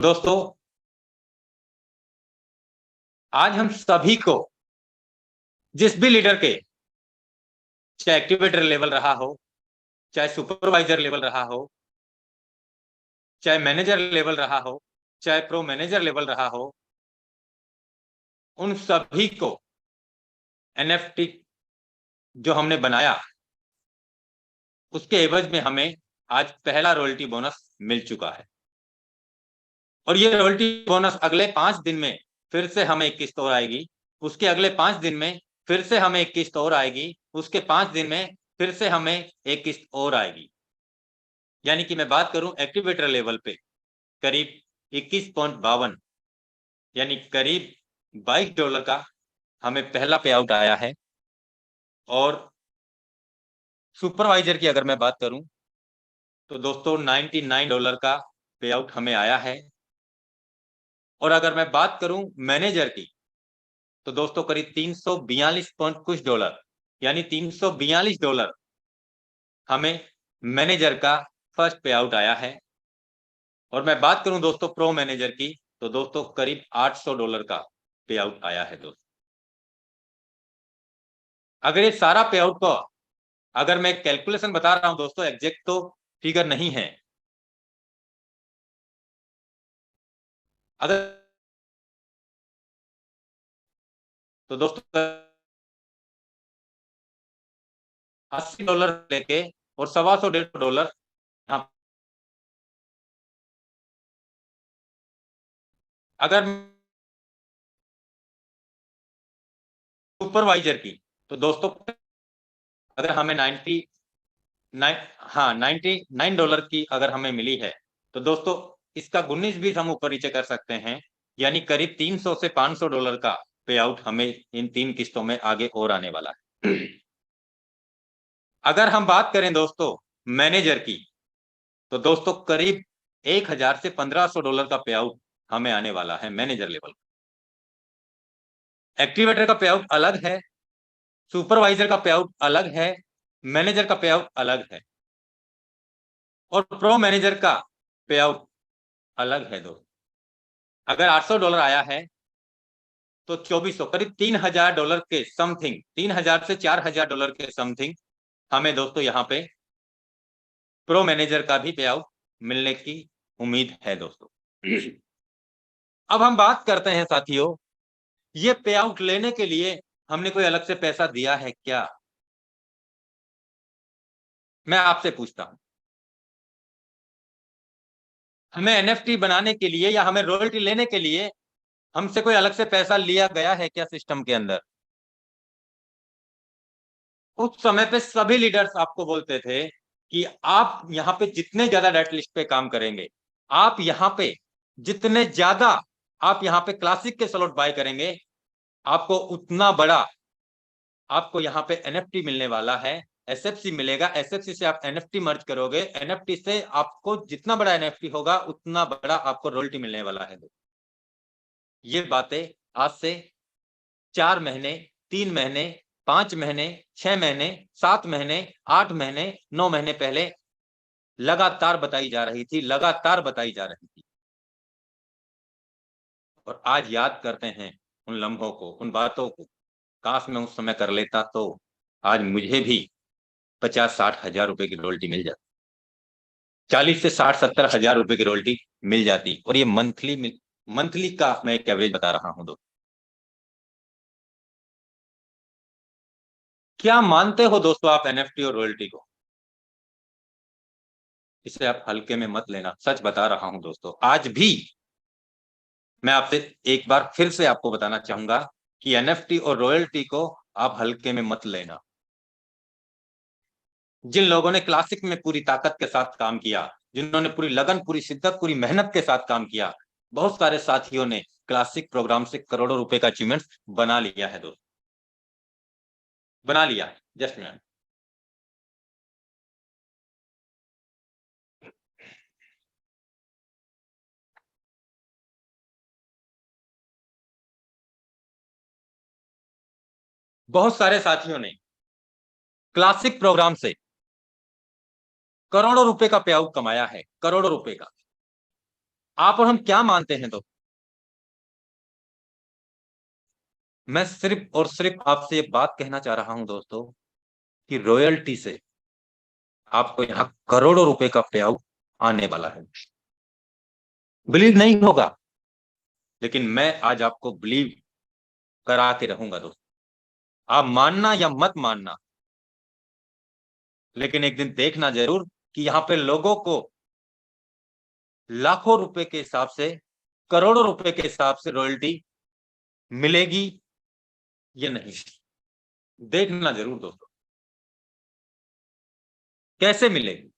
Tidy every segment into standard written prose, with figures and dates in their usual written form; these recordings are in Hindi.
दोस्तों, आज हम सभी को जिस भी लीडर के चाहे एक्टिवेटर लेवल रहा हो, चाहे सुपरवाइजर लेवल रहा हो, चाहे मैनेजर लेवल रहा हो, चाहे प्रो मैनेजर लेवल रहा हो, उन सभी को एनएफटी जो हमने बनाया उसके एवज में हमें आज पहला रॉयल्टी बोनस मिल चुका है। और ये रॉयल्टी बोनस अगले 5 दिन में फिर से हमें एक किस्त और आएगी, उसके अगले 5 दिन में फिर से हमें एक किस्त और आएगी, उसके 5 दिन में फिर से हमें एक किस्त और आएगी। यानी कि मैं बात करूं एक्टिवेटर लेवल पे करीब 21.52 यानी करीब $22 का हमें पहला पे आउट आया है। और सुपरवाइजर की अगर मैं बात करूं तो दोस्तों $99 का पे आउट हमें आया है। और अगर मैं बात करूं मैनेजर की तो दोस्तों करीब 342 पॉइंट कुछ डॉलर यानी $342 हमें मैनेजर का फर्स्ट पे आउट आया है। और मैं बात करूं दोस्तों प्रो मैनेजर की तो दोस्तों करीब $800 का पे आउट आया है। दोस्तों, अगर ये सारा पे आउट को अगर मैं कैलकुलेशन बता रहा हूं दोस्तों, एग्जैक्ट तो फिगर नहीं है, अगर तो दोस्तों $80 लेके और $125 अगर सुपरवाइजर की तो दोस्तों अगर हमें $99 की अगर हमें मिली है तो दोस्तों इसका 19-20 हम ऊपर नीचे कर सकते हैं, यानी करीब $300 से $500 का पे आउट हमें इन 3 किस्तों में आगे और आने वाला है। अगर हम बात करें दोस्तों मैनेजर की तो दोस्तों करीब 1000 से $1500 का पे आउट हमें आने वाला है मैनेजर लेवल। एक्टिवेटर का पे आउट अलग है, सुपरवाइजर का पे आउट अलग है, मैनेजर का पे आउट अलग है और प्रो मैनेजर का पे आउट अलग है। दोस्तों, अगर $800 आया है तो 2400 करीब $3000 के समथिंग, 3000 से $4000 के समथिंग हमें दोस्तों यहाँ पे प्रो मैनेजर का भी पे आउट मिलने की उम्मीद है। दोस्तों, अब हम बात करते हैं साथियों, ये पे आउट लेने के लिए हमने कोई अलग से पैसा दिया है क्या? मैं आपसे पूछता हूं, हमें एनएफटी बनाने के लिए या हमें रॉयल्टी लेने के लिए हमसे कोई अलग से पैसा लिया गया है क्या सिस्टम के अंदर? उस समय पे सभी लीडर्स आपको बोलते थे कि आप यहाँ पे जितने ज्यादा डेट लिस्ट पे काम करेंगे, आप यहाँ पे जितने ज्यादा आप यहाँ पे क्लासिक के स्लॉट बाय करेंगे, आपको उतना बड़ा आपको यहाँ पे एनएफटी मिलने वाला है, एसएफसी मिलेगा, एसएफसी से आप एनएफटी मर्ज करोगे, एनएफटी से आपको जितना बड़ा एनएफटी होगा उतना बड़ा आपको रॉयल्टी मिलने वाला है। ये बातें आज से 4 महीने, 3 महीने, 5 महीने, 6 महीने, 7 महीने, 8 महीने, 9 महीने पहले लगातार बताई जा रही थी, लगातार बताई जा रही थी। और आज याद करते हैं उन लम्हों को, उन बातों को, काश मैं उस समय कर लेता तो आज मुझे भी 50-60 हजार रुपए की रॉयल्टी मिल जाती, 40 से 60-70 हजार रुपए की रॉयल्टी मिल जाती। और ये मंथली का मैं एक एवरेज बता रहा हूं। क्या मानते हो दोस्तों आप एनएफटी और रॉयल्टी को? इसे आप हल्के में मत लेना, सच बता रहा हूं दोस्तों। आज भी मैं आपसे एक बार फिर से आपको बताना चाहूंगा कि एनएफटी और रॉयल्टी को आप हल्के में मत लेना। जिन लोगों ने क्लासिक में पूरी ताकत के साथ काम किया, जिन्होंने पूरी लगन, पूरी शिद्दत, पूरी मेहनत के साथ काम किया, बहुत सारे साथियों ने क्लासिक प्रोग्राम से करोड़ों रुपए का अचीवमेंट बना लिया है दोस्तों, बना लिया है। जस्ट मिनट, बहुत सारे साथियों ने क्लासिक प्रोग्राम से करोड़ों रुपए का पे आउट कमाया है, करोड़ों रुपए का। आप और हम क्या मानते हैं? तो मैं सिर्फ और सिर्फ आपसे ये बात कहना चाह रहा हूं दोस्तों कि रॉयल्टी से आपको यहाँ करोड़ों रुपए का पे आउट आने वाला है। बिलीव नहीं होगा, लेकिन मैं आज आपको बिलीव करा के रहूंगा दोस्तों। आप मानना या मत मानना, लेकिन एक दिन देखना जरूर कि यहाँ पे लोगों को लाखों रुपए के हिसाब से, करोड़ों रुपए के हिसाब से रॉयल्टी मिलेगी या नहीं। देखना जरूर दोस्तों कैसे मिलेगी।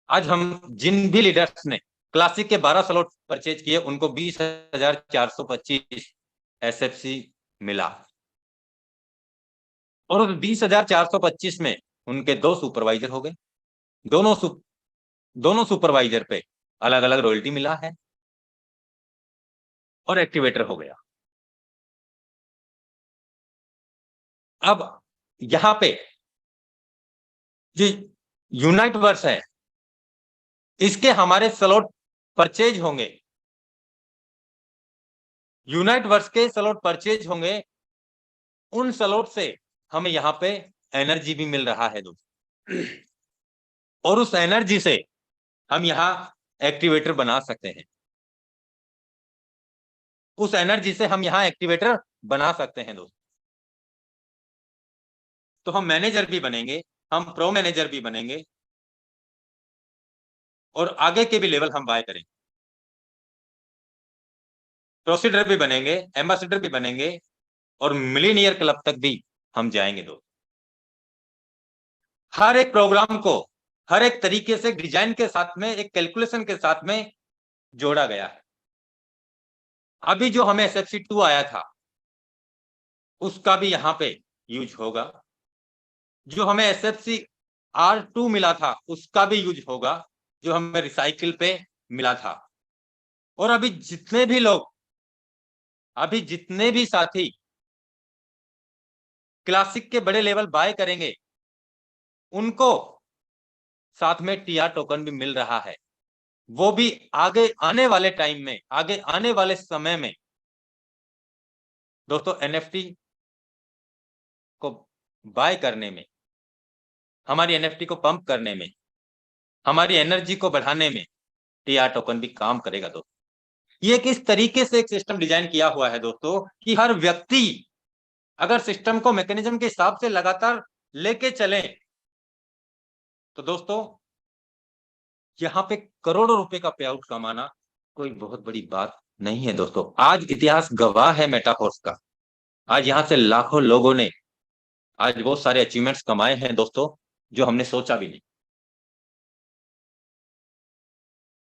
आज हम जिन भी लीडर्स ने क्लासिक के 12 स्लॉट परचेज किए, उनको 20,425 एसएफसी मिला, और उस 20,425 में उनके 2 सुपरवाइजर हो गए। दोनों सु, दोनों सुपरवाइजर पे अलग अलग रॉयल्टी मिला है और एक्टिवेटर हो गया। अब यहां पे जो यूनाइट वर्स है, इसके हमारे स्लॉट परचेज होंगे, यूनाइट वर्स के स्लॉट परचेज होंगे। उन स्लॉट से हमें यहाँ पे एनर्जी भी मिल रहा है दोस्तों, और उस एनर्जी से हम यहाँ एक्टिवेटर बना सकते हैं। उस एनर्जी से हम यहाँ एक्टिवेटर बना सकते हैं दोस्तों। तो हम मैनेजर भी बनेंगे, हम प्रो मैनेजर भी बनेंगे, और आगे के भी लेवल हम बाय करेंगे। प्रोसीडर भी बनेंगे, एम्बेसडर भी बनेंगे, और मिलीनियर क्लब तक भी हम जाएंगे दोस्तों। हर एक प्रोग्राम को हर एक तरीके से डिजाइन के साथ में, एक कैलकुलेशन के साथ में जोड़ा गया है। अभी जो हमें एसएफसी 2 आया था, उसका भी यहाँ पे यूज होगा। जो हमें एसएफसी R2 मिला था, उसका भी यूज होगा, जो हमें रिसाइकिल पे मिला था। और अभी जितने भी साथी क्लासिक के बड़े लेवल बाय करेंगे, उनको साथ में टीआर टोकन भी मिल रहा है। वो भी आगे आने वाले टाइम में, आगे आने वाले समय में दोस्तों, एनएफटी को बाय करने में, हमारी एनएफटी को पंप करने में, हमारी एनर्जी को बढ़ाने में टीआर टोकन भी काम करेगा दोस्तों। ये किस तरीके से एक सिस्टम डिजाइन किया हुआ है दोस्तों कि हर व्यक्ति अगर सिस्टम को मैकेनिज्म के हिसाब से लगातार लेके चले, तो दोस्तों यहाँ पे करोड़ों रुपए का पे आउट कमाना कोई बहुत बड़ी बात नहीं है दोस्तों। आज इतिहास गवाह है मेटाफोर्स का। आज यहाँ से लाखों लोगों ने आज बहुत सारे अचीवमेंट्स कमाए हैं दोस्तों, जो हमने सोचा भी नहीं।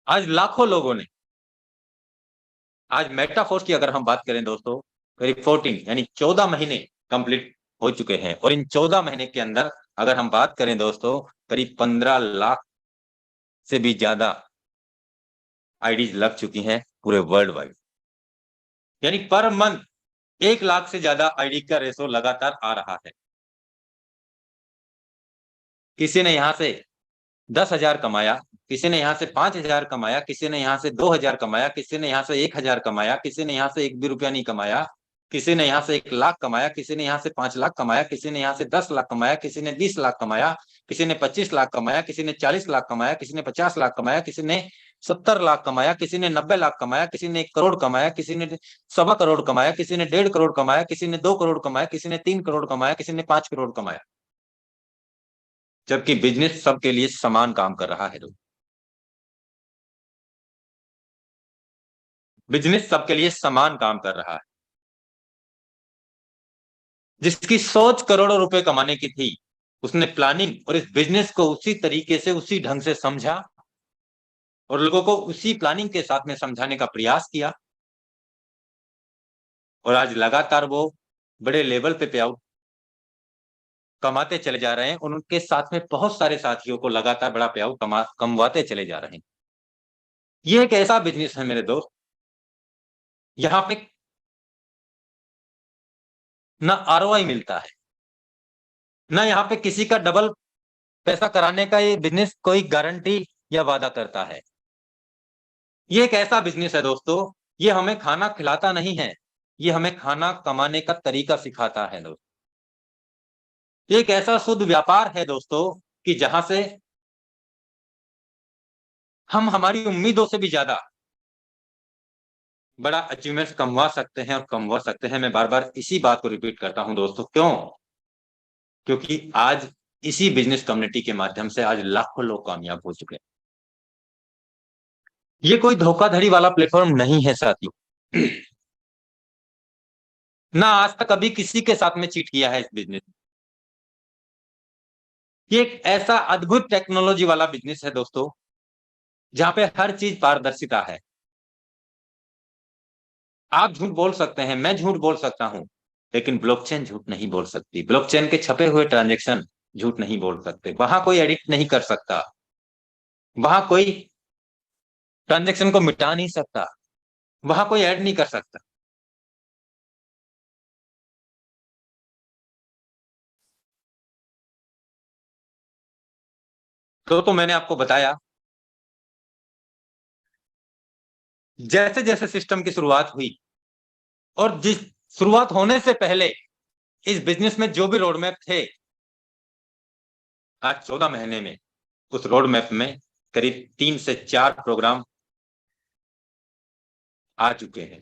आज लाखों लोगों ने, आज मेटाफोर्स की अगर हम बात करें दोस्तों, करीब 14 यानी 14 महीने कंप्लीट हो चुके हैं, और इन 14 महीने के अंदर अगर हम बात करें दोस्तों, करीब 15 लाख से भी ज्यादा आईडीज लग चुकी हैं पूरे वर्ल्ड वाइड। यानी पर मंथ 1 लाख से ज्यादा आईडी का रेशो लगातार आ रहा है। किसी ने यहां से 10,000 कमाया, किसी ने यहाँ से 5,000 कमाया, किसी ने यहाँ से 2,000 कमाया, किसी ने यहाँ से 1,000 कमाया, किसी ने यहाँ से 1 भी रुपया नहीं कमाया, किसी ने यहाँ से 1 लाख कमाया, किसी ने यहाँ से 5 लाख कमाया, किसी ने यहाँ से 10 लाख कमाया, किसी ने 20 लाख कमाया, किसी ने 25 लाख कमाया, किसी ने 40 लाख कमाया, किसी ने 50 लाख कमाया, किसी ने 70 लाख कमाया, किसी ने 90 लाख कमाया, किसी ने 1 करोड़ कमाया, किसी ने 1.25 करोड़ कमाया, किसी ने 1.5 करोड़ कमाया, किसी ने 2 करोड़ कमाया, किसी ने 3 करोड़ कमाया, किसी ने 5 करोड़ कमाया। जबकि बिजनेस सबके लिए समान काम कर रहा है। बिजनेस सबके लिए समान काम कर रहा है। जिसकी सोच करोड़ों रुपए कमाने की थी, उसने प्लानिंग और इस बिजनेस को उसी तरीके से, उसी ढंग से समझा, और लोगों को उसी प्लानिंग के साथ में समझाने का प्रयास किया, और आज लगातार वो बड़े लेवल पे आउट कमाते चले जा रहे हैं, और उनके साथ में बहुत सारे साथियों को लगातार बड़ा पे आउट कमवाते चले जा रहे हैं। ये एक ऐसा बिजनेस है मेरे दोस्त, यहाँ पे ना आरओआई मिलता है, ना यहाँ पे किसी का डबल पैसा कराने का ये बिजनेस कोई गारंटी या वादा करता है। ये एक ऐसा बिजनेस है दोस्तों, ये हमें खाना खिलाता नहीं है, ये हमें खाना कमाने का तरीका सिखाता है दोस्तों। ये एक ऐसा शुद्ध व्यापार है दोस्तों कि जहां से हम हमारी उम्मीदों से भी ज्यादा बड़ा अचीवमेंट कमवा सकते हैं और कमवा सकते हैं। मैं बार बार इसी बात को रिपीट करता हूं दोस्तों। क्यों? क्योंकि आज इसी बिजनेस कम्युनिटी के माध्यम से आज लाखों लोग कामयाब हो चुके हैं। ये कोई धोखाधड़ी वाला प्लेटफॉर्म नहीं है साथियों। ना आज तक कभी किसी के साथ में चीट किया है इस बिजनेस। ये एक ऐसा अद्भुत टेक्नोलॉजी वाला बिजनेस है दोस्तों, जहां पे हर चीज पारदर्शिता है। आप झूठ बोल सकते हैं, मैं झूठ बोल सकता हूं, लेकिन ब्लॉकचेन झूठ नहीं बोल सकती। ब्लॉकचेन के छपे हुए ट्रांजेक्शन झूठ नहीं बोल सकते। वहां कोई एडिट नहीं कर सकता, वहां कोई ट्रांजेक्शन को मिटा नहीं सकता, वहां कोई ऐड नहीं कर सकता। तो मैंने आपको बताया, जैसे जैसे सिस्टम की शुरुआत हुई और जिस शुरुआत होने से पहले इस बिजनेस में जो भी रोड मैप थे, आज 14 महीने में उस रोड मैप में करीब 3 से 4 प्रोग्राम आ चुके हैं।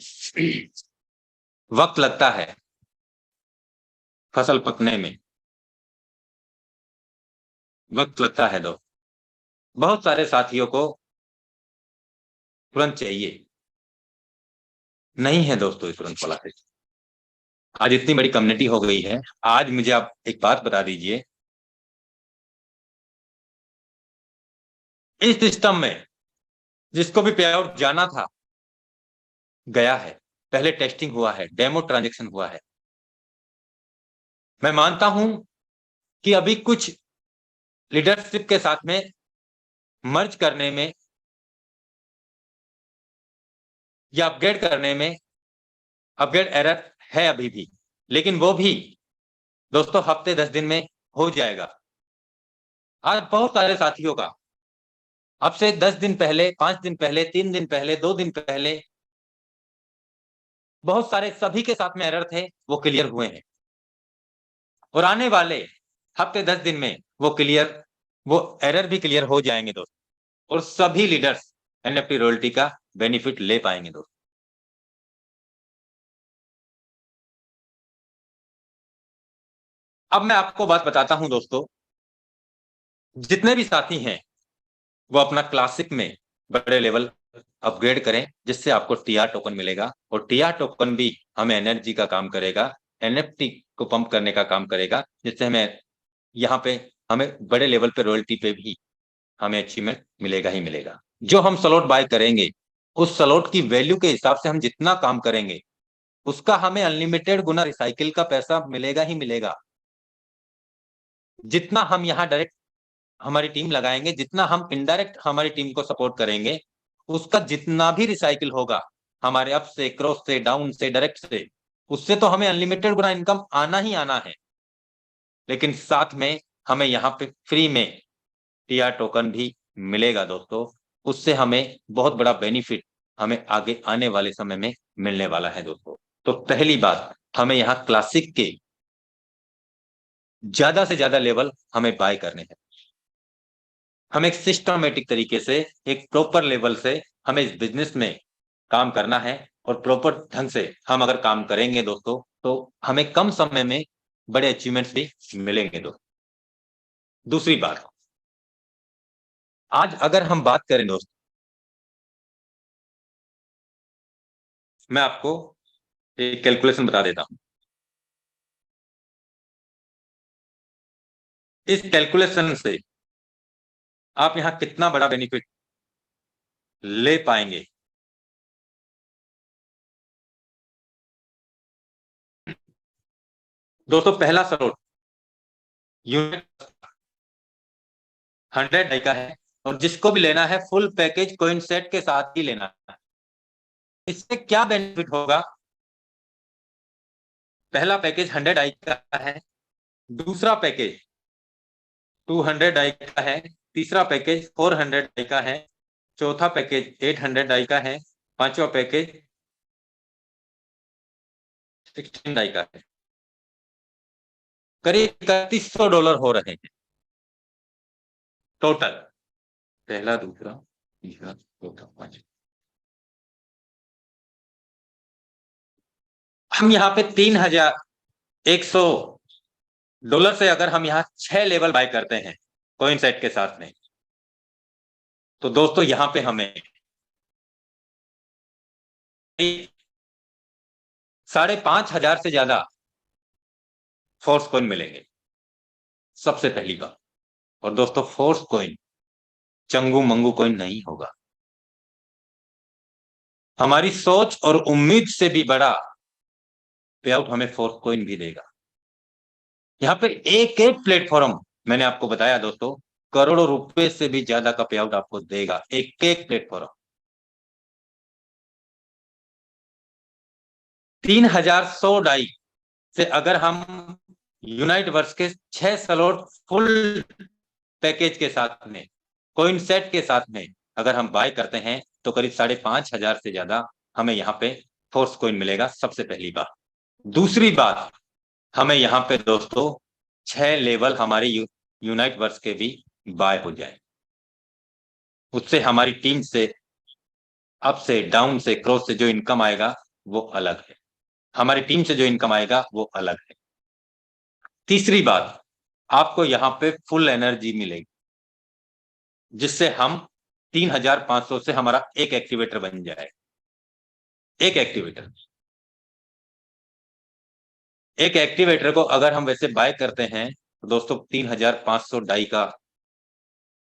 वक्त लगता है फसल पकने में, वक्त लगता है दो। बहुत सारे साथियों को तुरंत चाहिए, नहीं है दोस्तों इस तुरंत वाला से। आज इतनी बड़ी कम्युनिटी हो गई है। आज मुझे आप एक बात बता दीजिए, इस सिस्टम में जिसको भी पे आउट जाना था गया है। पहले टेस्टिंग हुआ है, डेमो ट्रांजेक्शन हुआ है। मैं मानता हूं कि अभी कुछ लीडरशिप के साथ में मर्ज करने में या अपग्रेड करने में अपग्रेड एरर है अभी भी, लेकिन वो भी दोस्तों हफ्ते 10 दिन में हो जाएगा। आज बहुत सारे साथियों का अब से 10 दिन पहले, 5 दिन पहले, 3 दिन पहले, 2 दिन पहले बहुत सारे सभी के साथ में एरर थे, वो क्लियर हुए हैं। और आने वाले हफ्ते 10 दिन में वो एरर भी क्लियर हो जाएंगे दोस्तों, और सभी लीडर्स एनएफटी रॉयल्टी का बेनिफिट ले पाएंगे दोस्तों। अब मैं आपको बात बताता हूं दोस्तों, जितने भी साथी हैं वो अपना क्लासिक में बड़े लेवल अपग्रेड करें, जिससे आपको टीआर टोकन मिलेगा। और टीआर टोकन भी हमें एनर्जी का काम करेगा, एनएफटी को पंप करने का काम करेगा, जिससे हमें यहाँ पे हमें बड़े लेवल पे रॉयल्टी पे भी हमें अचीवमेंट मिलेगा ही मिलेगा। जो हम स्लॉट बाय करेंगे, उस स्लॉट की वैल्यू के हिसाब से हम जितना काम करेंगे, उसका हमें अनलिमिटेड गुना रिसाइकिल का पैसा मिलेगा ही मिलेगा। जितना हम यहाँ डायरेक्ट हमारी टीम लगाएंगे, जितना हम इनडायरेक्ट हमारी टीम को सपोर्ट करेंगे, उसका जितना भी रिसाइकिल होगा हमारे अप से, क्रॉस से, डाउन से, डायरेक्ट से, उससे तो हमें अनलिमिटेड गुना इनकम आना ही आना है। लेकिन साथ में हमें यहाँ पे फ्री में टीआर टोकन भी मिलेगा दोस्तों। उससे हमें बहुत बड़ा बेनिफिट हमें आगे आने वाले समय में मिलने वाला है दोस्तों। तो पहली बात, हमें यहाँ क्लासिक के ज्यादा से ज्यादा लेवल हमें बाय करने हैं। हमें एक सिस्टमेटिक तरीके से, एक प्रॉपर लेवल से हमें इस बिजनेस में काम करना है। और प्रॉपर ढंग से हम अगर काम करेंगे दोस्तों, तो हमें कम समय में बड़े अचीवमेंट्स भी मिलेंगे दोस्तों। दूसरी बात, आज अगर हम बात करें दोस्त, मैं आपको एक कैलकुलेशन बता देता हूं। इस कैलकुलेशन से आप यहां कितना बड़ा बेनिफिट ले पाएंगे। दोस्तों पहला स्लॉट यूनिट 100 का है, और जिसको भी लेना है फुल पैकेज कोइन सेट के साथ ही लेना है। इससे क्या बेनिफिट होगा? पहला पैकेज 100 का है, दूसरा पैकेज 200 का है, तीसरा पैकेज 400 का है, चौथा पैकेज 800 डाई का है, पांचवा पैकेज 16 डाई का है। करीब $3100 हो रहे हैं टोटल, पहला, दूसरा, तीसरा, चौथा, पांचवा। हम यहाँ पे $3100 से अगर हम यहाँ 6 लेवल बाय करते हैं कॉइन सेट के साथ में, तो दोस्तों यहाँ पे हमें 5,500 से ज्यादा फोर्स कॉइन मिलेंगे, सबसे पहली बात। और दोस्तों force coin Changu Mangu coin नहीं होगा, हमारी सोच और उम्मीद से भी बड़ा पे आउट हमें फोर्स कॉइन भी देगा। यहाँ पे एक एक प्लेटफॉर्म, मैंने आपको बताया दोस्तों, करोड़ों रुपए से भी ज्यादा का पे आउट आपको देगा, एक एक प्लेटफॉर्म। 3100 डाई से अगर हम यूनाइट वर्स के 6 स्लॉट फुल पैकेज के साथ में, कॉइन सेट के साथ में अगर हम बाय करते हैं, तो करीब 5,500 से ज्यादा हमें यहाँ पे फोर्स कॉइन मिलेगा, सबसे पहली बात। दूसरी बात, हमें यहाँ पे दोस्तों 6 लेवल हमारे यूनाइट वर्स के भी बाय हो जाए, उससे हमारी टीम से अप से, डाउन से, क्रॉस से जो इनकम आएगा वो अलग है, हमारी टीम से जो इनकम आएगा वो अलग है। तीसरी बात, आपको यहाँ पे फुल एनर्जी मिलेगी, जिससे हम 3,500 से हमारा एक एक्टिवेटर बन जाए, एक एक्टिवेटर। एक एक्टिवेटर को अगर हम वैसे बाय करते हैं तो दोस्तों 3,500 डाई का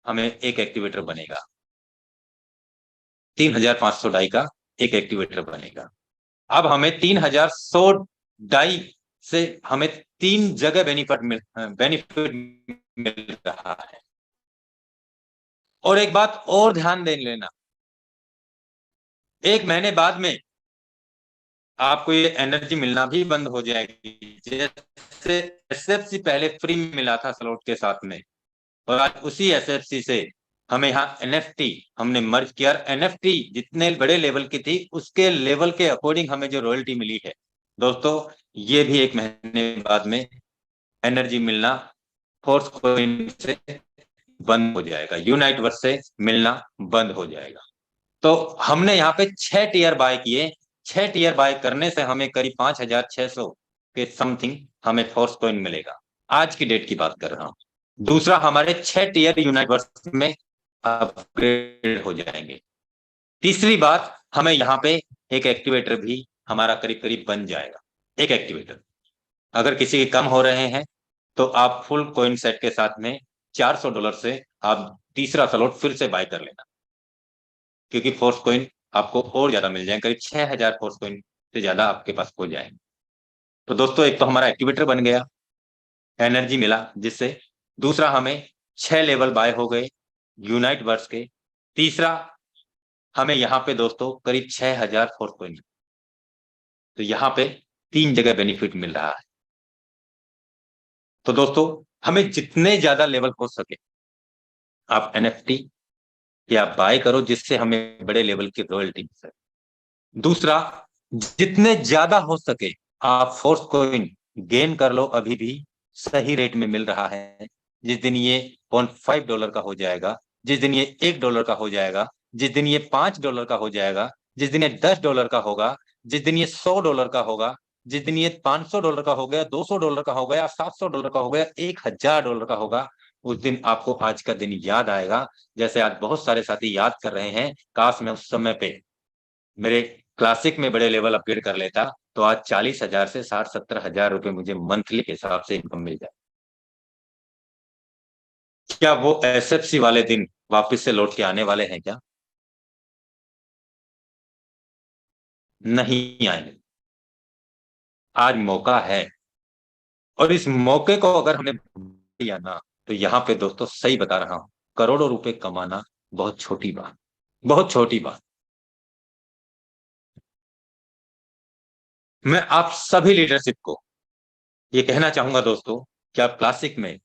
हमें एक एक्टिवेटर बनेगा, 3,500 डाई का एक एक्टिवेटर बनेगा। अब हमें 3,100 डाई से हमें 3 जगह बेनिफिट मिल रहा है। और एक बात और ध्यान दे लेना, एक महीने बाद में आपको ये एनर्जी मिलना भी बंद हो जाएगी। जैसे एसएफसी पहले फ्री मिला था स्लॉट के साथ में, और आज उसी एसएफसी से हमें यहाँ एनएफटी हमने मर्ज किया। एनएफटी जितने बड़े लेवल की थी उसके लेवल के अकॉर्डिंग हमें जो रॉयल्टी मिली है दोस्तों, ये भी एक महीने बाद में एनर्जी मिलना फोर्स कॉइन से बंद हो जाएगा, यूनाइट वर्स से मिलना बंद हो जाएगा। तो हमने यहाँ पे 6 टीयर बाय किए, 6 टीयर बाय करने से हमें करीब 5,600 के समथिंग हमें फोर्स कॉइन मिलेगा, आज की डेट की बात कर रहा हूँ। दूसरा, हमारे 6 टीयर यूनिवर्स में अपग्रेड हो जाएंगे। तीसरी बात, हमें यहाँ पे एक एक्टिवेटर भी हमारा करीब करीब बन जाएगा, एक एक्टिवेटर। अगर किसी के कम हो रहे हैं तो आप फुल कॉइन सेट के साथ में $400 से आप तीसरा स्लॉट फिर से बाय कर लेना, क्योंकि फोर्स कॉइन आपको और ज्यादा मिल जाएंगे, करीब 6,000 फोर्स कॉइन से ज्यादा आपके पास हो जाएंगे। तो दोस्तों एक तो हमारा एक्टिवेटर बन गया, एनर्जी मिला जिससे, दूसरा हमें 6 लेवल बाय हो गए यूनाइट वर्स के, तीसरा हमें यहाँ पे दोस्तों करीब 6,000 फोर्स कॉइन। तो यहाँ पे 3 जगह बेनिफिट मिल रहा है। तो दोस्तों हमें जितने ज्यादा लेवल हो सके आप एनएफटी या बाय करो, जिससे हमें बड़े लेवल की रॉयल्टी मिल सके। दूसरा, जितने ज्यादा हो सके आप फोर्स कॉइन गेन कर लो, अभी भी सही रेट में मिल रहा है। जिस दिन ये $0.5 का हो जाएगा, जिस दिन ये $1 का हो जाएगा, जिस दिन ये $5 का हो जाएगा, जिस दिन ये $10 का होगा, जिस दिन ये $100 का होगा, जिस दिन ये $500 का हो गया, $200 का हो गया, $700 का हो गया, $1,000 का होगा, उस दिन आपको आज का दिन याद आएगा। जैसे आज बहुत सारे साथी याद कर रहे हैं, काश मैं उस समय पे मेरे क्लासिक में बड़े लेवल अपग्रेड कर लेता, तो आज 40,000 से 60-70,000 रुपए मुझे मंथली के हिसाब से इनकम मिल जाए। क्या वो एसएफसी वाले दिन वापस से लौट के आने वाले हैं क्या? नहीं आएंगे। आज मौका है, और इस मौके को अगर हमने लिया ना, तो यहाँ पे दोस्तों सही बता रहा हूं, करोड़ों रुपए कमाना बहुत छोटी बात, बहुत छोटी बात। मैं आप सभी लीडरशिप को ये कहना चाहूंगा दोस्तों कि आप क्लासिक में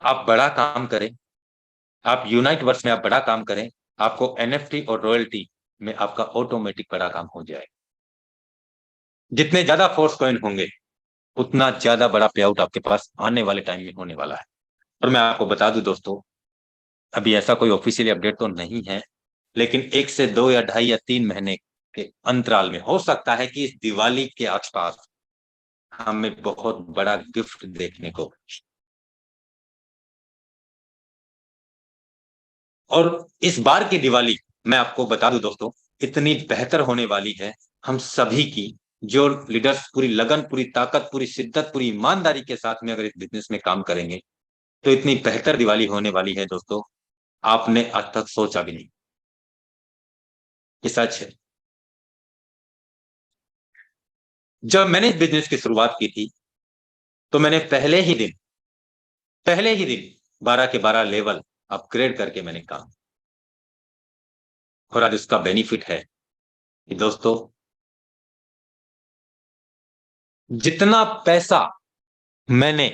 आप बड़ा काम करें, आप यूनाइट वर्स में आप बड़ा काम करें, आपको एनएफटी और रॉयल्टी में आपका ऑटोमेटिक बड़ा काम हो जाए। जितने ज्यादा फोर्स कॉइन होंगे उतना ज्यादा बड़ा पे आउट आपके पास आने वाले टाइम में होने वाला है। और मैं आपको बता दूं दोस्तों, अभी ऐसा कोई ऑफिशियली अपडेट तो नहीं है, लेकिन 1 से 2 या 2.5 या 3 महीने के अंतराल में हो सकता है कि इस दिवाली के आसपास हमें बहुत बड़ा गिफ्ट देखने को। और इस बार की दिवाली मैं आपको बता दूं दोस्तों, इतनी बेहतर होने वाली है हम सभी की। जो लीडर्स पूरी लगन, पूरी ताकत, पूरी शिद्दत, पूरी ईमानदारी के साथ में अगर इस बिजनेस में काम करेंगे तो इतनी बेहतर दिवाली होने वाली है दोस्तों, आपने आज तक सोचा भी नहीं। ये सच है। जब मैंने इस बिजनेस की शुरुआत की थी तो मैंने पहले ही दिन 12 के 12 लेवल अपग्रेड करके मैंने काम। और आज उसका बेनिफिट है कि दोस्तों, जितना पैसा मैंने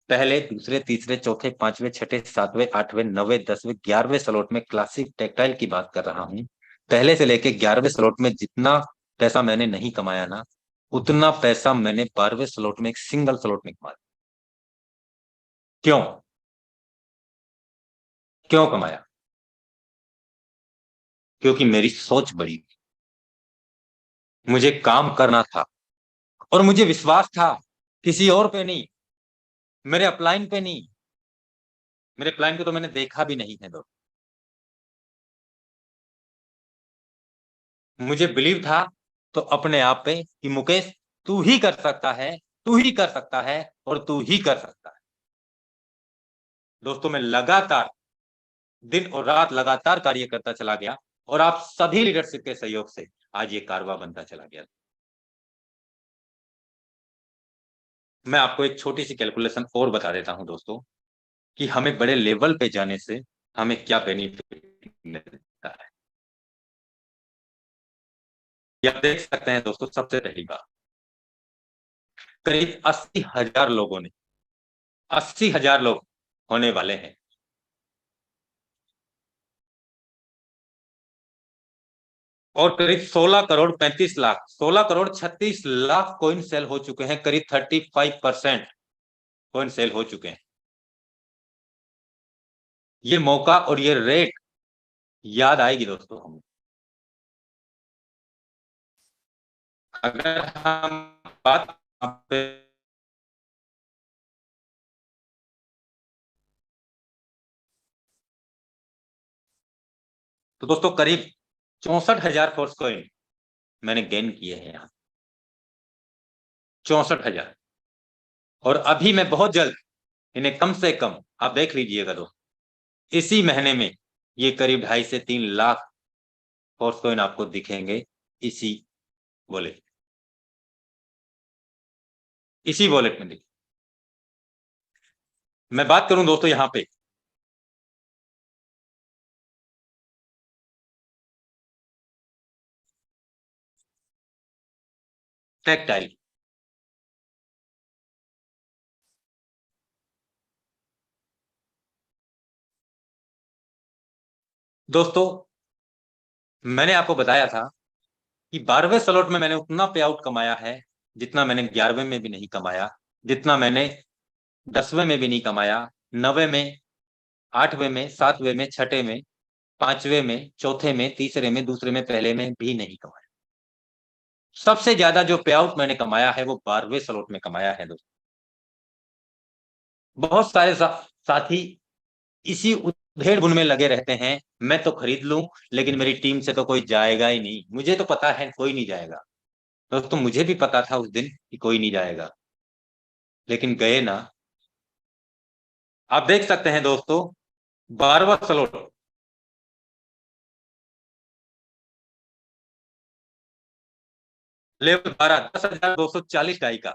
पहले, दूसरे, तीसरे, चौथे, पांचवें, छठे, सातवें, आठवें, नवे, 10वें, 11वें स्लॉट में, क्लासिक टेक्सटाइल की बात कर रहा हूं, पहले से लेके 11वें स्लॉट में जितना पैसा मैंने नहीं कमाया ना, उतना पैसा मैंने 12वें स्लॉट में, एक सिंगल स्लॉट में कमाया। क्यों? क्यों कमाया? क्योंकि मेरी सोच बड़ी थी, मुझे काम करना था और मुझे विश्वास था किसी और पे नहीं, मेरे अपलाइन पे नहीं। मेरे क्लाइंट को तो मैंने देखा भी नहीं है दोस्त। मुझे बिलीव था तो अपने आप पे कि मुकेश, तू ही कर सकता है, तू ही कर सकता है और तू ही कर सकता है। दोस्तों, मैं लगातार दिन और रात लगातार कार्य करता चला गया और आप सभी लीडरशिप के सहयोग से आज ये कारवा बनता चला गया। मैं आपको एक छोटी सी कैलकुलेशन और बता देता हूं दोस्तों, कि हमें बड़े लेवल पे जाने से हमें क्या बेनिफिट मिलता है। ये आप देख सकते हैं दोस्तों, सबसे पहली बात, करीब 80,000 लोगों ने, 80,000 लोग होने वाले हैं, और करीब 16 करोड़ 35 लाख, 16 करोड़ 36 लाख कॉइन सेल हो चुके हैं। करीब 35% कॉइन सेल हो चुके हैं। ये मौका और ये रेट याद आएगी दोस्तों हमें, अगर हम बात पे। तो दोस्तों, करीब 64,000 फोर्स कॉइन मैंने गेन किए हैं यहाँ, 64,000। और अभी मैं बहुत जल्द इन्हें कम से कम, आप देख लीजिएगा दोस्तों, इसी महीने में ये करीब 2.5 से 3 लाख फोर्स कॉइन आपको दिखेंगे, इसी वॉलेट, इसी वॉलेट में दिखेंगे। मैं बात करूं दोस्तों यहाँ पे, टेक्टाइल, दोस्तों मैंने आपको बताया था कि 12वें स्लॉट में मैंने उतना पे आउट कमाया है जितना मैंने 11वें में भी नहीं कमाया, जितना मैंने 10वें में भी नहीं कमाया, 9वें में, 8वें में, 7वें में, छठे में, 5वें में, चौथे में, तीसरे में, दूसरे में, पहले में भी नहीं कमाया। सबसे ज्यादा जो पे आउट मैंने कमाया है वो 12वें स्लॉट में कमाया है दोस्तों। बहुत सारे साथी इसी उधेड़ बुन में लगे रहते हैं, मैं तो खरीद लूं लेकिन मेरी टीम से तो कोई जाएगा ही नहीं, मुझे तो पता है कोई नहीं जाएगा। दोस्तों, मुझे भी पता था उस दिन कि कोई नहीं जाएगा, लेकिन गए ना। आप देख सकते हैं दोस्तों, 12वां स्लॉट, लेवल 12, 10,240 डाई का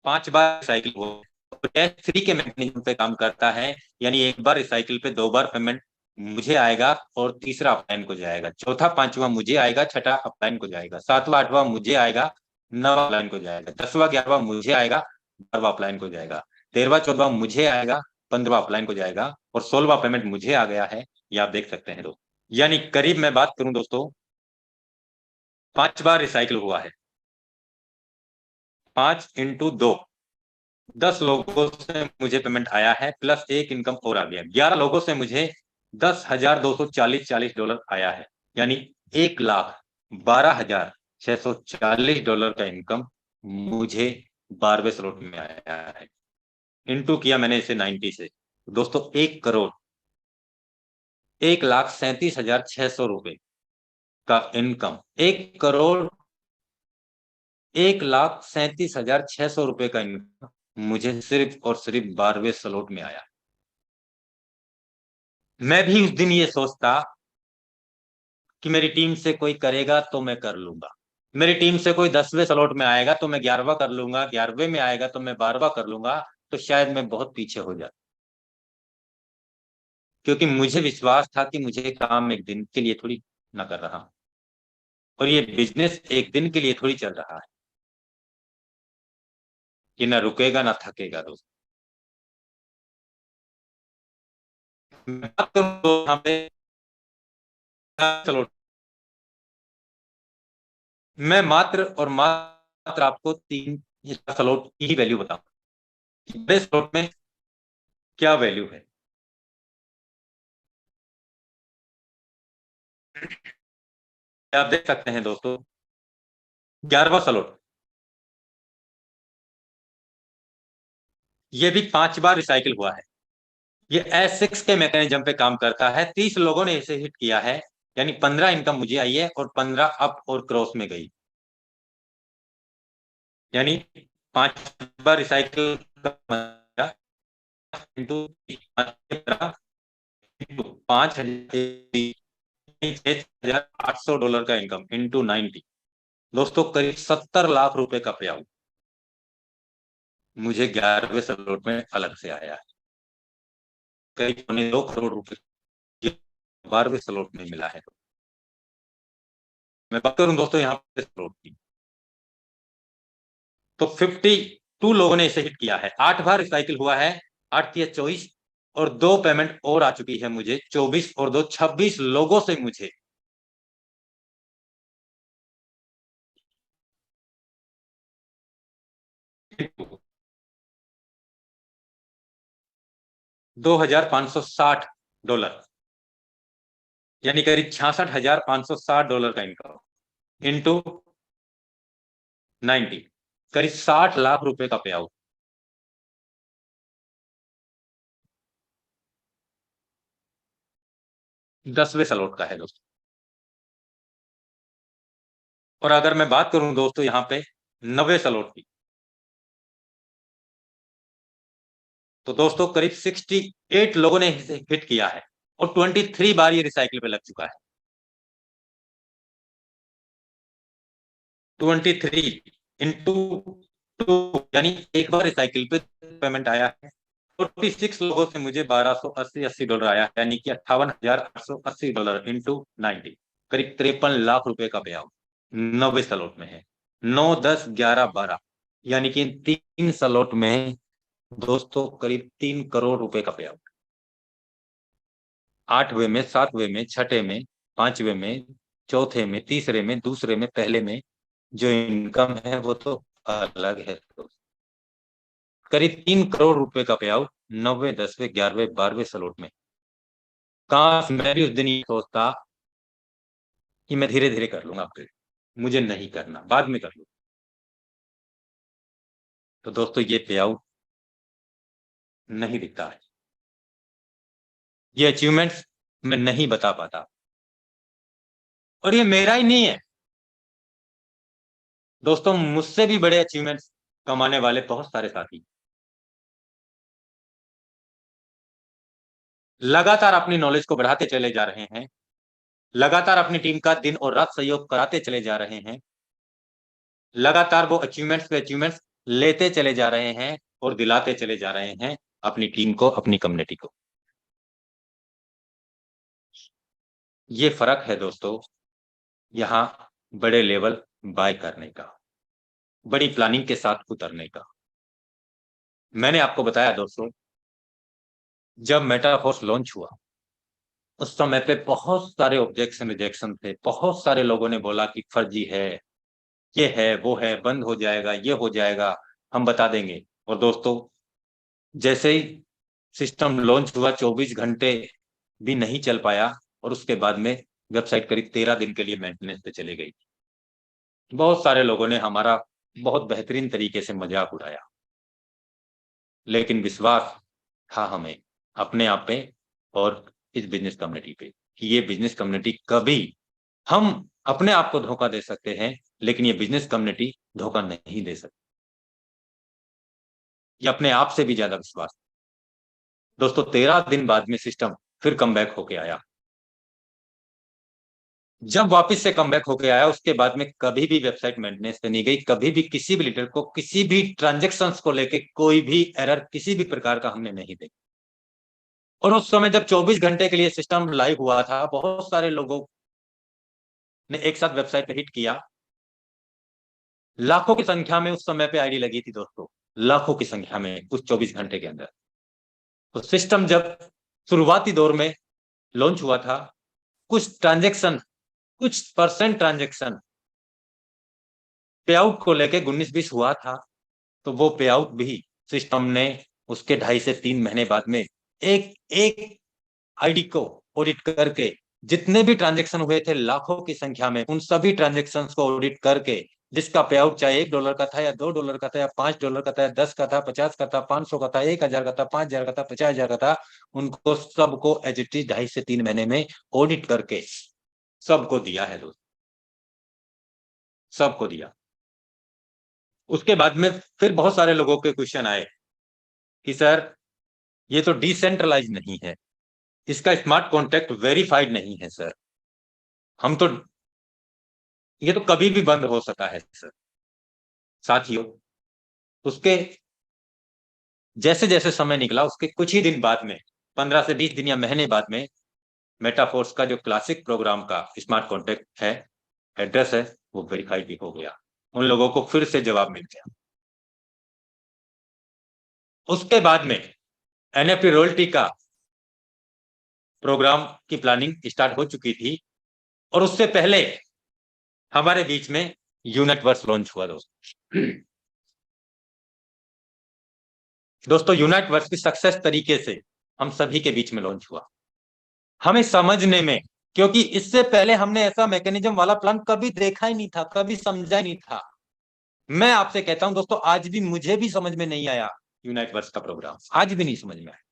5 बार साइकिल हो, थ्री के मैकेनिज्म पे काम करता है। यानी एक बार रिसाइकिल पे 2 बार पेमेंट मुझे आएगा और तीसरा अपलाइन को जाएगा, चौथा पांचवा मुझे आएगा, छठा अपलाइन को जाएगा, सातवां आठवां मुझे आएगा, नवा अपलाइन को जाएगा, 10वां 11वां मुझे आएगा, 12वां अपलाइन को जाएगा, 13वां 14वां मुझे आएगा, 15वां ऑफलाइन को जाएगा और 16वां पेमेंट मुझे आ गया है, ये आप देख सकते हैं दोस्तों। यानी करीब मैं बात करूं दोस्तों, 5 बार रिसाइकिल हुआ है। 5 इंटू 2, 10 लोगों से मुझे पेमेंट आया है, प्लस एक इनकम और आ गया। 11 लोगों से मुझे $10,240 आया है, यानी $1,12,640 का इनकम मुझे 12वें स्लॉट में आया है। इंटू किया मैंने इसे 90 से, दोस्तों 1 करोड़ 1,37,600 रुपए का इनकम, 1,37,600 रुपए का इनकम मुझे सिर्फ और सिर्फ 12वें स्लॉट में आया। मैं भी उस दिन ये सोचता कि मेरी टीम से कोई करेगा तो मैं कर लूंगा, मेरी टीम से कोई 10वें स्लॉट में आएगा तो मैं 11वां कर लूंगा, 11वें में आएगा तो मैं 12वां कर लूंगा, तो शायद मैं बहुत पीछे हो जाता। क्योंकि मुझे विश्वास था कि मुझे काम एक दिन के लिए थोड़ी ना कर रहा हूं, और ये बिजनेस एक दिन के लिए थोड़ी चल रहा है, ये ना रुकेगा ना थकेगा दोस्त। मैं बात करूं तो यहाँ पे, चलो मैं मात्र और मात्र आपको 3 स्लॉट की ही वैल्यू बताऊं, बड़े स्लॉट में क्या वैल्यू है। आप देख सकते हैं दोस्तों, 11वां स्लॉट, ये भी 5 बार रिसाइकिल हुआ है। ये S6 के मैकेनिज्म पे काम करता है। 30 लोगों ने इसे हिट किया है, यानी 15 इनकम मुझे आई है और 15 अप और क्रॉस में गई, यानी 5 बार रिसाइकिल इंटू 5,800 डॉलर का इनकम इंटू 90, दोस्तों करीब 70 लाख रुपए का पे आउट मुझे 11वें स्लॉट में अलग से आया है। करीब 2 करोड़ रुपए 12वें स्लॉट में मिला है। मैं बात करूं दोस्तों यहाँ पे स्लॉट की, तो 52 लोगों ने इसे हिट किया है। 8 बार रिसाइकिल हुआ है, 8 या 24, और 2 पेमेंट और आ चुकी है मुझे, 24 और 2 26 लोगों से मुझे $2,560, यानी करीब $66,560 का इनकम इंटू 90, करीब 60 लाख रुपए का पे आउट 10वें स्लॉट का है दोस्तों। और अगर मैं बात करूं दोस्तों यहाँ पे 9वें स्लॉट की, तो दोस्तों करीब 68 लोगों ने इसे हिट किया है और 23 बार ये रिसाइकिल पे लग चुका है। 23 इंटू 2, यानी एक बार रिसाइकिल पे पेमेंट आया है। 46 लोगों से मुझे $1,280 आया है, यानी कि $58,880 इंटू 90, करीब 53 लाख रुपए का पे आउट 9वें स्लॉट में है। 9, 10, 11, 12, यानी कि 3 स्लॉट में दोस्तों करीब 3 करोड़ रुपए का पे आउट। 8वें में, 7वें में, छठे में, 5वें में, चौथे में, तीसरे में, दूसरे में, पहले में जो इनकम है वो तो अलग है। तो करीब 3 करोड़ रुपए का पे आउट 9वें, 10वें, 11वें, 12वें स्लॉट में। काश मैं भी उस दिन ये सोचता कि मैं धीरे धीरे कर लूंगा अपग्रेड, मुझे नहीं करना, बाद में कर लूंगा। तो दोस्तों ये पे आउट नहीं दिखता है, ये अचीवमेंट्स मैं नहीं बता पाता, और ये मेरा ही नहीं है दोस्तों, मुझसे भी बड़े अचीवमेंट्स कमाने वाले बहुत सारे साथी लगातार अपनी नॉलेज को बढ़ाते चले जा रहे हैं, लगातार अपनी टीम का दिन और रात सहयोग कराते चले जा रहे हैं, लगातार वो अचीवमेंट्स पे अचीवमेंट्स लेते चले जा रहे हैं और दिलाते चले जा रहे हैं अपनी टीम को, अपनी कम्युनिटी को। ये फर्क है दोस्तों यहाँ बड़े लेवल बाय करने का, बड़ी प्लानिंग के साथ उतरने का। मैंने आपको बताया दोस्तों जब मेटाफोर्स लॉन्च हुआ उस समय पे बहुत सारे ऑब्जेक्शन रिजेक्शन थे, बहुत सारे लोगों ने बोला कि फर्जी है, ये है, वो है, बंद हो जाएगा, ये हो जाएगा, हम बता देंगे। और दोस्तों, जैसे ही सिस्टम लॉन्च हुआ 24 घंटे भी नहीं चल पाया और उसके बाद में वेबसाइट करीब 13 दिन के लिए मेंटेनेंस पे चली गई। बहुत सारे लोगों ने हमारा बहुत बेहतरीन तरीके से मजाक उड़ाया, लेकिन विश्वास था हमें अपने आप पे और इस बिजनेस कम्युनिटी पे कि ये बिजनेस कम्युनिटी कभी, हम अपने आप को धोखा दे सकते हैं लेकिन ये बिजनेस कम्युनिटी धोखा नहीं दे सकती। ये अपने आप से भी ज्यादा विश्वास। दोस्तों, 13 दिन बाद में सिस्टम फिर कम बैक होके आया। जब वापस से कम बैक होके आया उसके बाद में कभी भी वेबसाइट मेंटेनेंस पे नहीं गई, कभी भी किसी भी लीडर को किसी भी ट्रांजेक्शन को लेके कोई भी एरर किसी भी प्रकार का हमने नहीं देखा। और उस समय जब 24 घंटे के लिए सिस्टम लाइव हुआ था, बहुत सारे लोगों ने एक साथ वेबसाइट पे हिट किया। लाखों की संख्या में उस समय पे आईडी लगी थी दोस्तों, लाखों की संख्या में उस 24 घंटे के अंदर। तो सिस्टम जब शुरुआती दौर में लॉन्च हुआ था, कुछ ट्रांजेक्शन, कुछ परसेंट ट्रांजेक्शन पे आउट को लेके 19-20 हुआ था। तो वो पे आउट भी सिस्टम ने उसके 2.5 से 3 महीने बाद में एक एक आईडी को ऑडिट करके, जितने भी ट्रांजेक्शन हुए थे लाखों की संख्या में, उन सभी ट्रांजेक्शन को ऑडिट करके, जिसका पे आउट चाहे $1 का था या $2 का था या $5 का था या 10 का था, 50 का था, 500 का था, 1,000 का था, 5,000 का था, 50,000 का था, उनको सबको एज इट इज 2.5 से 3 महीने में ऑडिट करके सबको दिया है दोस्त, सबको दिया। उसके बाद में फिर बहुत सारे लोगों के क्वेश्चन आए कि सर, ये तो डिसेंट्रलाइज नहीं है, इसका स्मार्ट कॉन्ट्रैक्ट वेरीफाइड नहीं है सर, हम तो, ये तो कभी भी बंद हो सकता है सर। साथियों, उसके जैसे जैसे समय निकला उसके कुछ ही दिन बाद में, 15 से 20 दिन या महीने बाद में, मेटाफोर्स का जो क्लासिक प्रोग्राम का स्मार्ट कॉन्ट्रैक्ट है, एड्रेस है, वो वेरीफाइड भी हो गया। उन लोगों को फिर से जवाब मिल गया। उसके बाद में एनएफटी रॉयल्टी का प्रोग्राम की प्लानिंग स्टार्ट हो चुकी थी और उससे पहले हमारे बीच में यूनिटवर्स लॉन्च हुआ दोस्तों। दोस्तों, यूनिटवर्स की सक्सेस तरीके से हम सभी के बीच में लॉन्च हुआ, हमें समझने में, क्योंकि इससे पहले हमने ऐसा मैकेनिज्म वाला प्लान कभी देखा ही नहीं था, कभी समझा ही नहीं था। मैं आपसे कहता हूं दोस्तों, आज भी मुझे भी समझ में नहीं आया यूनिटवर्स का प्रोग्राम, आज भी नहीं समझ में आया।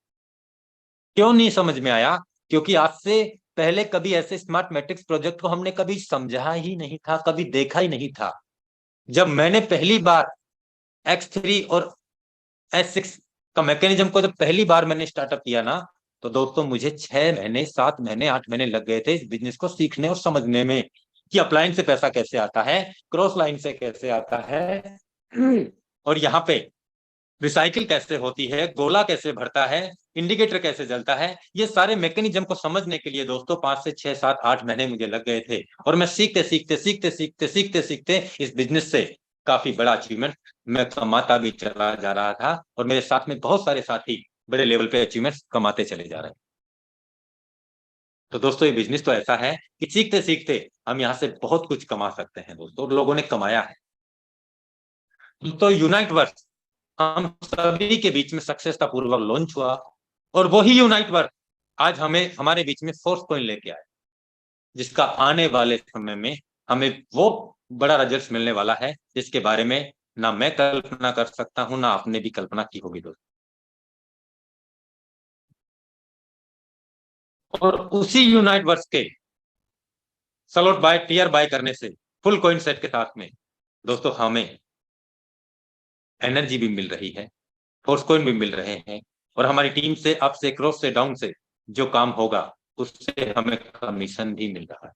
क्यों नहीं समझ में आया? क्योंकि आज से पहले कभी ऐसे स्मार्ट मैट्रिक्स प्रोजेक्ट को हमने कभी समझा ही नहीं था, कभी देखा ही नहीं था। जब मैंने पहली बार X3 और S6 का मैकेनिज्म को जब पहली बार मैंने स्टार्टअप किया ना, तो दोस्तों मुझे 6 महीने, 7 महीने, 8 महीने लग गए थे इस बिजनेस को सीखने और समझने में कि अपलाइन से पैसा कैसे आता है, क्रॉस लाइन से कैसे आता है, और यहाँ पे रिसाइकिल कैसे होती है, गोला कैसे भरता है, इंडिकेटर कैसे जलता है। ये सारे मैकेनिज्म को समझने के लिए दोस्तों 5 से 6, 7, 8 महीने मुझे लग गए थे। और मैं सीखते सीखते सीखते सीखते सीखते सीखते इस बिजनेस से काफी बड़ा अचीवमेंट मैं कमाता भी चला जा रहा था और मेरे साथ में बहुत सारे साथी बड़े लेवल पे अचीवमेंट कमाते चले जा रहे हैं। तो दोस्तों, ये बिजनेस तो ऐसा है कि सीखते सीखते हम यहाँ से बहुत कुछ कमा सकते हैं दोस्तों, और लोगों ने कमाया है। तो यूनाइट वर्क हम सभी के बीच में सक्सेसता पूर्वक लॉन्च हुआ और वही यूनाइट वर्क आज हमें हमारे बीच में फोर्स कॉइन लेके आए, जिसका आने वाले समय में हमें वो बड़ा रिजल्ट मिलने वाला है जिसके बारे में ना मैं कल्पना कर सकता हूं, ना आपने भी कल्पना की होगी दोस्तों। और उसी यूनाइट वर्क्स के स्लॉट बाय टीयर बाय करने से फुल कॉइन सेट के साथ में दोस्तों हमें एनर्जी भी मिल रही है, फोर्स कॉइन भी मिल रहे हैं, और हमारी टीम से अप से, क्रॉस से, डाउन से जो काम होगा उससे हमें कमीशन भी मिल रहा है।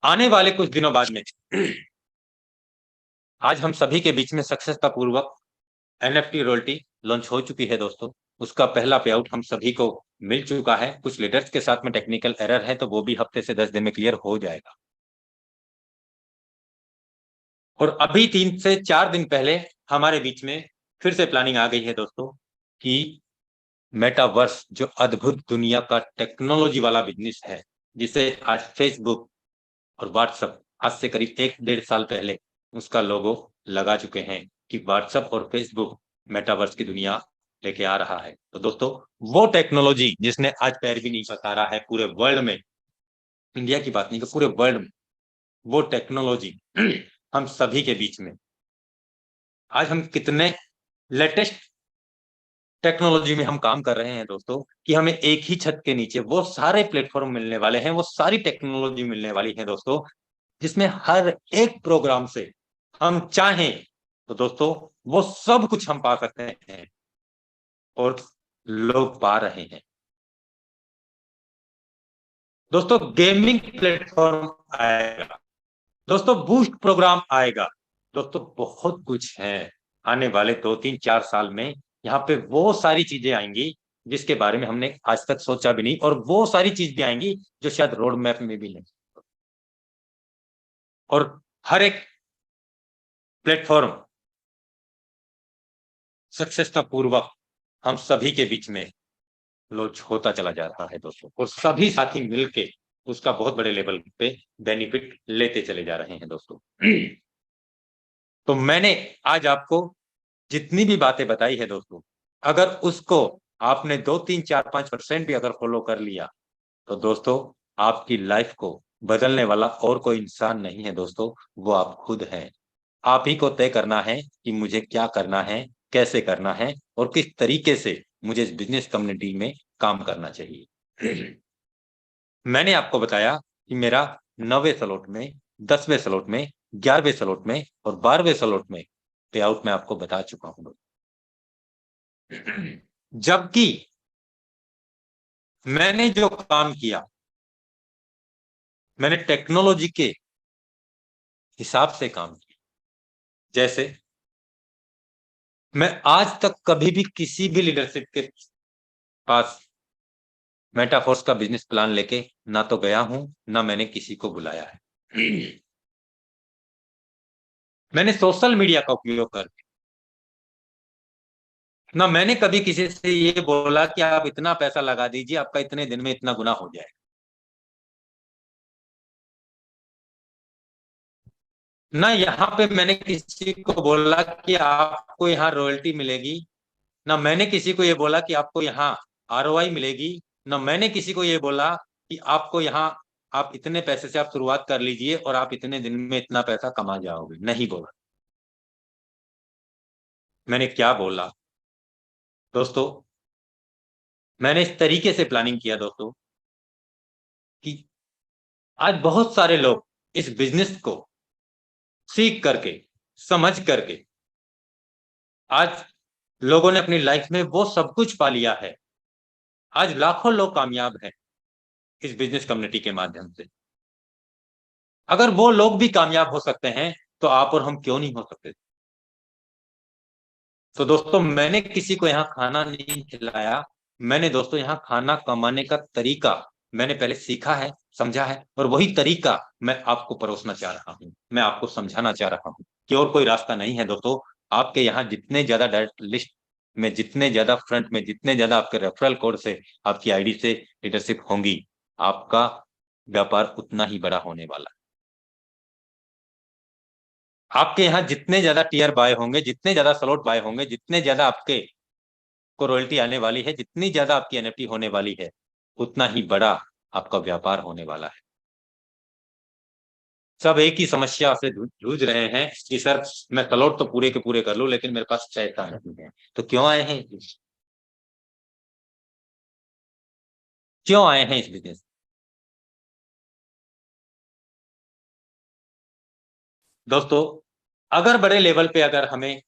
आने वाले कुछ दिनों बाद में आज हम सभी के बीच में सक्सेसता पूर्वक एनएफटी रॉयल्टी लॉन्च हो चुकी है दोस्तों। उसका पहला पे आउट हम सभी को मिल चुका है। कुछ लीडर्स के साथ में टेक्निकल एरर है तो वो भी हफ्ते से 10 दिन में क्लियर हो जाएगा। और अभी 3 से 4 दिन पहले हमारे बीच में फिर से प्लानिंग आ गई है दोस्तों कि मेटावर्स जो अद्भुत दुनिया का टेक्नोलॉजी वाला बिजनेस है, जिसे आज फेसबुक और व्हाट्सएप आज से करीब 1-1.5 साल पहले उसका लोगो लगा चुके हैं कि व्हाट्सएप और फेसबुक मेटावर्स की दुनिया लेके आ रहा है। तो दोस्तों, वो टेक्नोलॉजी जिसने आज पैर भी नहीं पसारा है पूरे वर्ल्ड में, इंडिया की बात नहीं कि पूरे वर्ल्ड में, वो टेक्नोलॉजी हम सभी के बीच में, आज हम कितने लेटेस्ट टेक्नोलॉजी में हम काम कर रहे हैं दोस्तों, कि हमें एक ही छत के नीचे वो सारे प्लेटफॉर्म मिलने वाले हैं, वो सारी टेक्नोलॉजी मिलने वाली है दोस्तों, जिसमें हर एक प्रोग्राम से हम चाहें तो दोस्तों वो सब कुछ हम पा सकते हैं और लोग पा रहे हैं। दोस्तों, गेमिंग प्लेटफॉर्म आएगा, दोस्तों बूस्ट प्रोग्राम आएगा, दोस्तों बहुत कुछ है। आने वाले 2-3-4 साल में यहाँ पे वो सारी चीजें आएंगी जिसके बारे में हमने आज तक सोचा भी नहीं, और वो सारी चीज भी आएंगी जो शायद रोड मैप में भी नहीं। और हर एक प्लेटफॉर्म सक्सेस पूर्वक हम सभी के बीच में लॉन्च होता चला जा रहा है दोस्तों, और सभी साथी मिलके उसका बहुत बड़े लेवल पे बेनिफिट लेते चले जा रहे हैं दोस्तों। तो मैंने आज आपको जितनी भी बातें बताई है दोस्तों, अगर उसको आपने 2-3-4-5% भी अगर फॉलो कर लिया, तो दोस्तों आपकी लाइफ को बदलने वाला और कोई इंसान नहीं है दोस्तों, वो आप खुद हैं। आप ही को तय करना है कि मुझे क्या करना है, कैसे करना है, और किस तरीके से मुझे इस बिजनेस कम्युनिटी में काम करना चाहिए। मैंने आपको बताया कि मेरा 9वें स्लॉट में, 10वें स्लॉट में, 11वें स्लॉट में और 12वें स्लॉट में पे आउट मैं आपको बता चुका हूं। जबकि मैंने जो काम किया, मैंने टेक्नोलॉजी के हिसाब से काम किया। जैसे मैं आज तक कभी भी किसी भी लीडरशिप के पास मेटाफोर्स का बिजनेस प्लान लेके ना तो गया हूं, ना मैंने किसी को बुलाया है। मैंने सोशल मीडिया का उपयोग कर, ना मैंने कभी किसी से ये बोला कि आप इतना पैसा लगा दीजिए, आपका इतने दिन में इतना गुना हो जाएगा। ना यहाँ पे मैंने किसी को बोला कि आपको यहाँ रॉयल्टी मिलेगी, ना मैंने किसी को ये बोला कि आपको यहाँ आरओआई मिलेगी, ना मैंने किसी को ये बोला कि आपको यहाँ आप इतने पैसे से आप शुरुआत कर लीजिए और आप इतने दिन में इतना पैसा कमा जाओगे, नहीं बोला। मैंने क्या बोला दोस्तों, मैंने इस तरीके से प्लानिंग किया दोस्तों कि आज बहुत सारे लोग इस बिजनेस को सीख करके, समझ करके, आज लोगों ने अपनी लाइफ में वो सब कुछ पा लिया है। आज लाखों लोग कामयाब हैं इस बिजनेस कम्युनिटी के माध्यम से। अगर वो लोग भी कामयाब हो सकते हैं तो आप और हम क्यों नहीं हो सकते? तो दोस्तों, मैंने किसी को यहाँ खाना नहीं खिलाया, मैंने दोस्तों यहाँ खाना कमाने का तरीका मैंने पहले सीखा है, समझा है, और वही तरीका मैं आपको परोसना चाह रहा हूँ, मैं आपको समझाना चाह रहा हूँ कि और कोई रास्ता नहीं है दोस्तों। आपके यहाँ जितने ज्यादा डायरेक्ट लिस्ट में, जितने ज्यादा फ्रंट में, जितने ज्यादा आपके रेफरल कोड से, आपकी आईडी से लीडरशिप होंगी, आपका व्यापार उतना ही बड़ा होने वाला है। आपके यहाँ जितने ज्यादा टीयर बाय होंगे, जितने ज्यादा स्लॉट बाय होंगे, जितने ज्यादा आपके को रॉयल्टी आने वाली है, जितनी ज्यादा आपकी एनएफटी होने वाली है, उतना ही बड़ा आपका व्यापार होने वाला है। सब एक ही समस्या से जूझ रहे हैं कि सर मैं स्लॉट तो पूरे के पूरे कर लूं लेकिन मेरे पास पैसा नहीं है। तो क्यों आए हैं, क्यों आए हैं इस बिजनेस? दोस्तों, अगर बड़े लेवल पे अगर हमें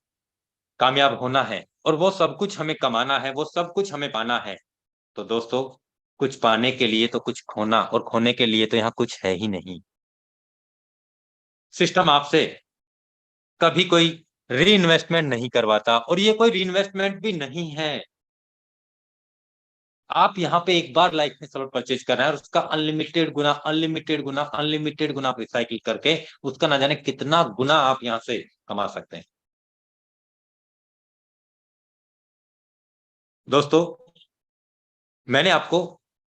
कामयाब होना है और वो सब कुछ हमें कमाना है, वो सब कुछ हमें पाना है, तो दोस्तों कुछ पाने के लिए तो कुछ खोना, और खोने के लिए तो यहाँ कुछ है ही नहीं। सिस्टम आपसे कभी कोई री इन्वेस्टमेंट नहीं करवाता, और ये कोई री इन्वेस्टमेंट भी नहीं है। आप यहाँ पे एक बार लाइफ में स्लॉट परचेज कर रहे हैं और उसका अनलिमिटेड गुना, अनलिमिटेड गुना, अनलिमिटेड गुना आप रिसाइकिल करके उसका ना जाने कितना गुना आप यहाँ से कमा सकते हैं। दोस्तों, मैंने आपको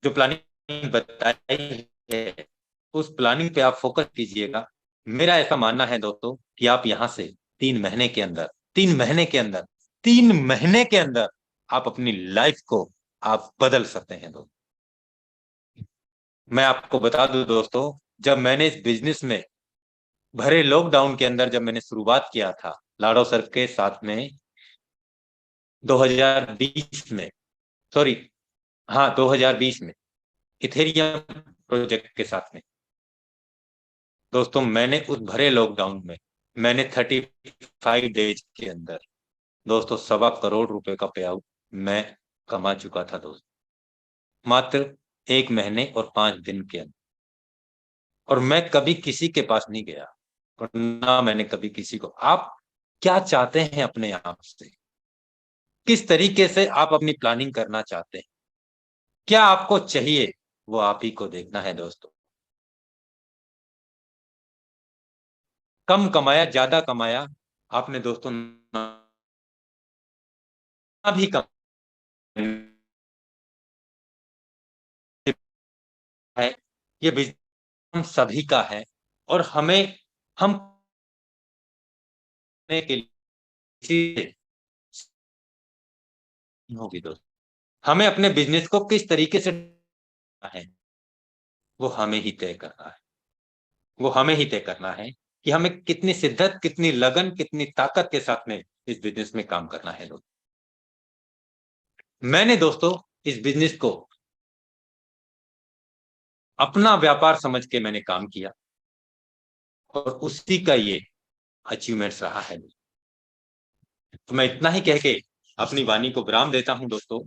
जो प्लानिंग बताई है उस प्लानिंग पे आप फोकस कीजिएगा। मेरा ऐसा मानना है दोस्तों कि आप यहाँ से 3 महीने के अंदर, 3 महीने के अंदर, 3 महीने के अंदर आप अपनी लाइफ को आप बदल सकते हैं दोस्तों। मैं आपको बता दूं दोस्तों, जब मैंने इस बिजनेस में भरे लॉकडाउन के अंदर जब मैंने शुरुआत किया था लाडो सर के साथ में 2020 में, सॉरी, हाँ 2020 में इथेरियम प्रोजेक्ट के साथ में दोस्तों, मैंने उस भरे लॉकडाउन में मैंने 35 डेज के अंदर दोस्तों 1.25 करोड़ का पे आउट मैं कमा चुका था दोस्तों, मात्र 1 महीने और 5 दिन के अंदर। और मैं कभी किसी के पास नहीं गया और ना मैंने कभी किसी को, आप क्या चाहते हैं अपने आप से, किस तरीके से आप अपनी प्लानिंग करना चाहते हैं, क्या आपको चाहिए, वो आप ही को देखना है दोस्तों। कम कमाया ज्यादा कमाया, आपने दोस्तों ना भी कम है, ये बिजनेस हम सभी का है। और हमें हम करने के लिए होगी दोस्त, हमें अपने बिजनेस को किस तरीके से है वो हमें ही तय करना है। वो हमें ही तय करना है कि हमें कितनी शिद्दत, कितनी लगन, कितनी ताकत के साथ में इस बिजनेस में काम करना है दोस्त। मैंने दोस्तों इस बिजनेस को अपना व्यापार समझ के मैंने काम किया और उसी का ये अचीवमेंट्स रहा है। तो मैं इतना ही कह के अपनी वाणी को विराम देता हूं दोस्तों।